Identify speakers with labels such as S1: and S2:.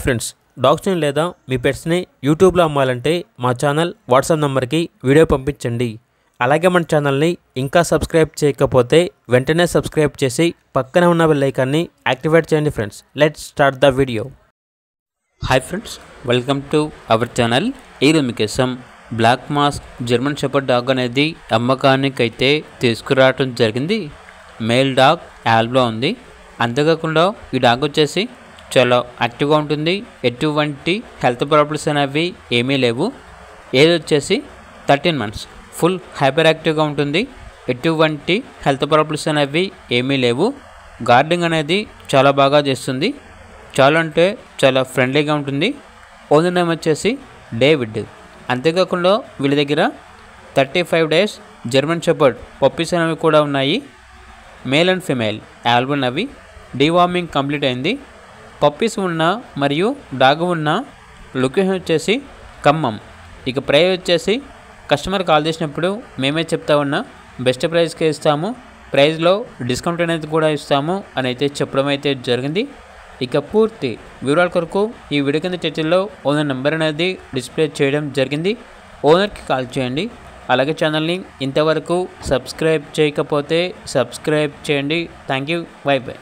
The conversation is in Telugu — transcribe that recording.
S1: ఫ్రెండ్స్, డాగ్స్ని లేదా మీ పెట్స్ని యూట్యూబ్లో అమ్మాలంటే మా ఛానల్ వాట్సాప్ నెంబర్కి వీడియో పంపించండి. అలాగే మన ఛానల్ని ఇంకా సబ్స్క్రైబ్ చేయకపోతే వెంటనే సబ్స్క్రైబ్ చేసి పక్కనే ఉన్న బెల్ ఐకాన్ని యాక్టివేట్ చేయండి. Friends, let's start the video. Hi friends, welcome to our channel. ఈరోజు మీకోసం black mask German shepherd dog అనేది అమ్మకానికి అయితే తీసుకురావడం జరిగింది. మేల్ డాగ్ యాల్బ్లో ఉంది. అంతేకాకుండా ఈ డాగ్ వచ్చేసి చాలా యాక్టివ్గా ఉంటుంది. ఎటువంటి హెల్త్ ప్రాబ్లమ్స్ అనేవి ఏమీ లేవు. ఏజ్ వచ్చేసి 13 months. ఫుల్ హైపర్ యాక్టివ్గా ఉంటుంది. ఎటువంటి హెల్త్ ప్రాబ్లమ్స్ అనేవి ఏమీ లేవు. గార్డింగ్ అనేది చాలా బాగా చేస్తుంది. చాలా అంటే చాలా ఫ్రెండ్లీగా ఉంటుంది. ఓనర్ నేమ్ వచ్చేసి డేవిడ్. అంతేకాకుండా వీళ్ళ దగ్గర 35 days జర్మన్ షెపర్డ్ పప్పీస్ అనేవి కూడా ఉన్నాయి. మేల్ అండ్ ఫిమేల్ ఆల్బన్ అవి. డీవార్మింగ్ కంప్లీట్ అయింది. పప్పీస్ ఉన్న మరియు డాగ్ ఉన్న లొకేషన్ వచ్చేసి ఖమ్మం. ఇక ప్రైస్ వచ్చేసి కస్టమర్ కాల్ చేసినప్పుడు మేమే చెప్తా ఉన్నా బెస్ట్ ప్రైస్కే ఇస్తాము, ప్రైస్లో డిస్కౌంట్ అనేది కూడా ఇస్తాము అని అయితే చెప్పడం అయితే జరిగింది. ఇక పూర్తి వివరాల కొరకు ఈ వీడియో కింద టైటిల్లో ఓనర్ నెంబర్ అనేది డిస్ప్లే చేయడం జరిగింది. ఓనర్కి కాల్ చేయండి. అలాగే ఛానల్ని ఇంతవరకు సబ్స్క్రైబ్ చేయకపోతే సబ్స్క్రైబ్ చేయండి. Thank you. By by.